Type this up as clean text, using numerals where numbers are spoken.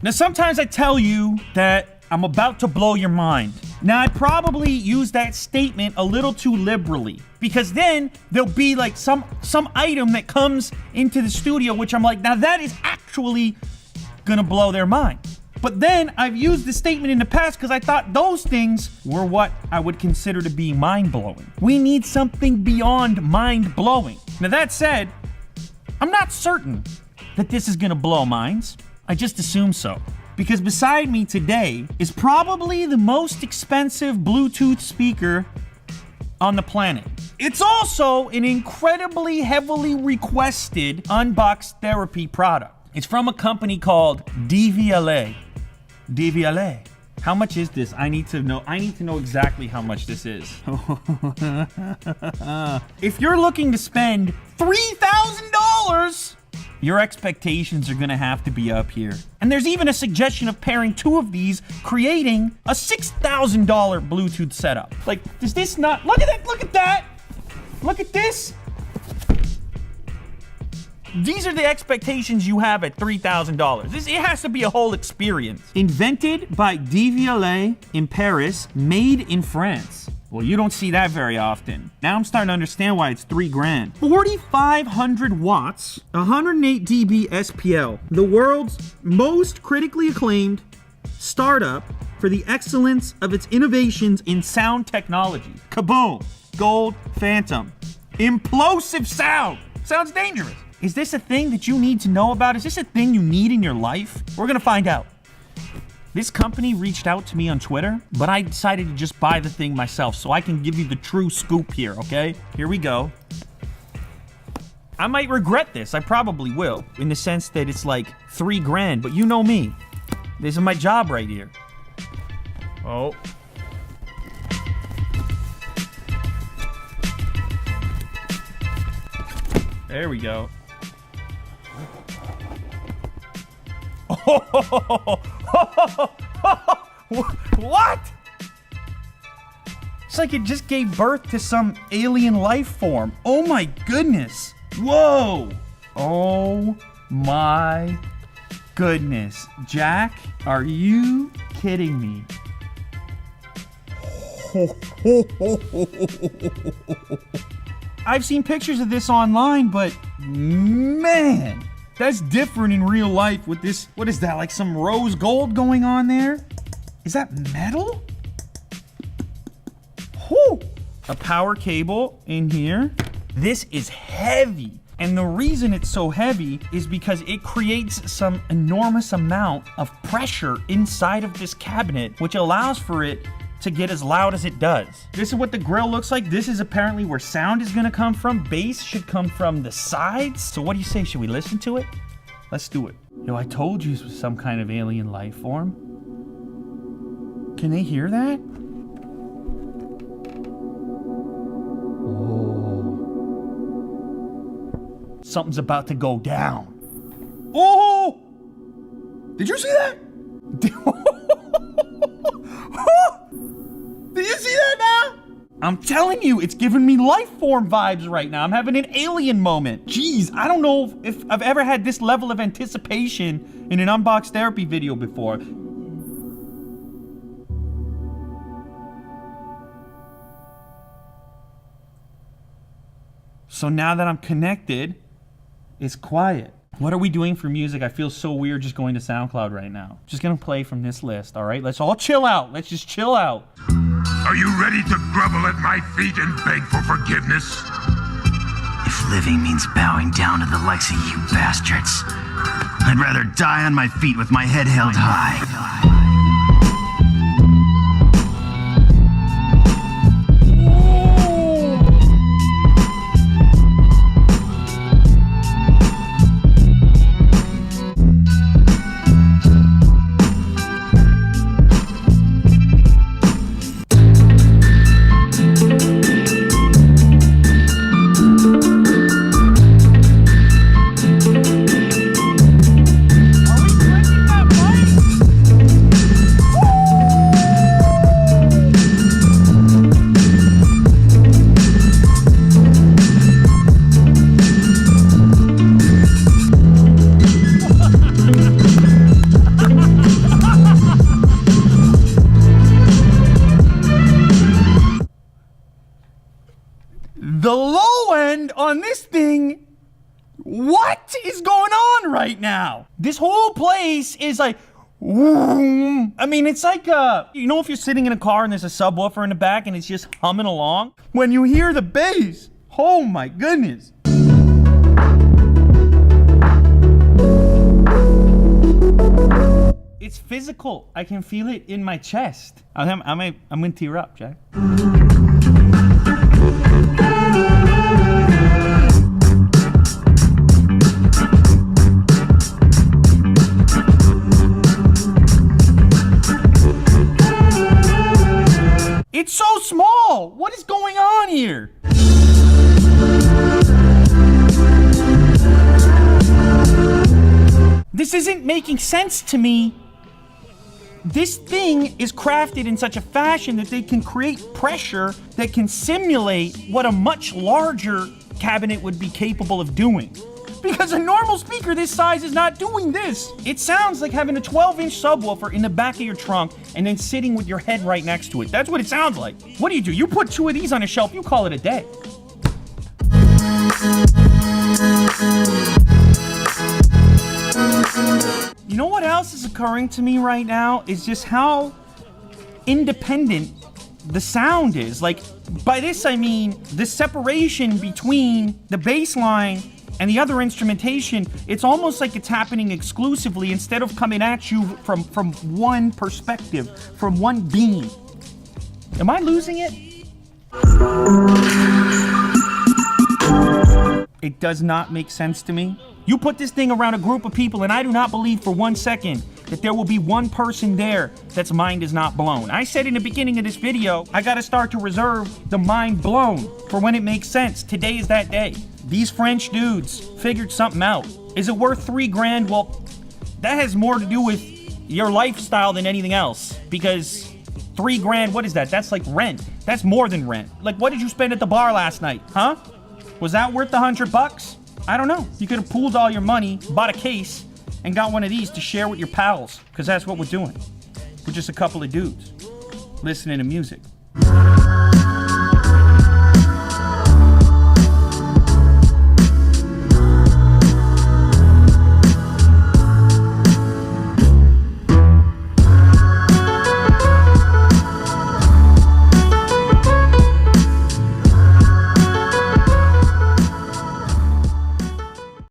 Now, sometimes I tell you that I'm about to blow your mind. Now, I probably use that statement a little too liberally, because then there'll be like some item that comes into the studio, which I'm like, now that is actually gonna blow their mind. But then I've used the statement in the past because I thought those things were what I would consider to be mind-blowing. We need something beyond mind-blowing. Now, that said, I'm not certain that this is gonna blow minds. I just assume so. Because beside me today is probably the most expensive Bluetooth speaker on the planet. It's also an incredibly heavily requested Unbox Therapy product. It's from a company called DVLA. DVLA. How much is this? I need to know exactly how much this is. If you're looking to spend $3,000, your expectations are gonna have to be up here. And there's even a suggestion of pairing two of these, creating a $6,000 Bluetooth setup. Like, does this not, look at that, look at that! Look at this! These are the expectations you have at $3,000. It has to be a whole experience. Invented by DVLA in Paris, made in France. Well, you don't see that very often. Now I'm starting to understand why it's $3,000. 4,500 watts, 108 dB SPL. The world's most critically acclaimed startup for the excellence of its innovations in sound technology. Kaboom! Gold Phantom. Implosive sound. Sounds dangerous. Is this a thing that you need to know about? Is this a thing you need in your life? We're gonna find out. This company reached out to me on Twitter, but I decided to just buy the thing myself so I can give you the true scoop here, okay? Here we go. I might regret this, I probably will, in the sense that it's like $3,000, but you know me. This is my job right here. Oh. There we go. What? It's like it just gave birth to some alien life form. Oh my goodness. Whoa. Oh my goodness. Jack, are you kidding me? I've seen pictures of this online, but man, that's different in real life with this. What is that, like some rose gold going on there? Is that metal? Whew. A power cable in here. This is heavy. And the reason it's so heavy is because it creates some enormous amount of pressure inside of this cabinet, which allows for it to get as loud as it does. This is what the grill looks like. This is apparently where sound is gonna come from. Bass should come from the sides. So what do you say, should we listen to it? Let's do it. Yo, I told you this was some kind of alien life form. Can they hear that? Oh. Something's about to go down. Oh! Did you see that? Did you see that now? I'm telling you, it's giving me life form vibes right now. I'm having an alien moment. Jeez, I don't know if I've ever had this level of anticipation in an Unbox Therapy video before. So now that I'm connected, it's quiet. What are we doing for music? I feel so weird just going to SoundCloud right now. Just gonna play from this list, all right? Let's all chill out. Let's just chill out. Are you ready to grovel at my feet and beg for forgiveness? If living means bowing down to the likes of you bastards, I'd rather die on my feet with my head held high. What is going on right now? This whole place is like, vroom. I mean, it's like, you know, if you're sitting in a car and there's a subwoofer in the back and it's just humming along? When you hear the bass, oh my goodness. It's physical. I can feel it in my chest. I'm gonna tear up, Jack. It's so small. What is going on here? This isn't making sense to me. This thing is crafted in such a fashion that they can create pressure that can simulate what a much larger cabinet would be capable of doing. Because a normal speaker this size is not doing this. It sounds like having a 12-inch subwoofer in the back of your trunk and then sitting with your head right next to it. That's what it sounds like. What do? You put 2 of these on a shelf, you call it a day. You know what else is occurring to me right now is just how independent the sound is. Like, by this I mean the separation between the bass line and the other instrumentation. It's almost like it's happening exclusively instead of coming at you from one perspective, from one beam. Am I losing it? It does not make sense to me. You put this thing around a group of people and I do not believe for 1 second that there will be one person there that's mind is not blown. I said in the beginning of this video, I gotta start to reserve the mind blown for when it makes sense. Today is that day. These French dudes figured something out. Is it worth $3,000? Well, that has more to do with your lifestyle than anything else. Because $3,000, what is that? That's like rent. That's more than rent. Like, what did you spend at the bar last night, huh? Was that worth the $100? I don't know. You could have pooled all your money, bought a case, and got one of these to share with your pals. Because that's what we're doing. We're just a couple of dudes listening to music.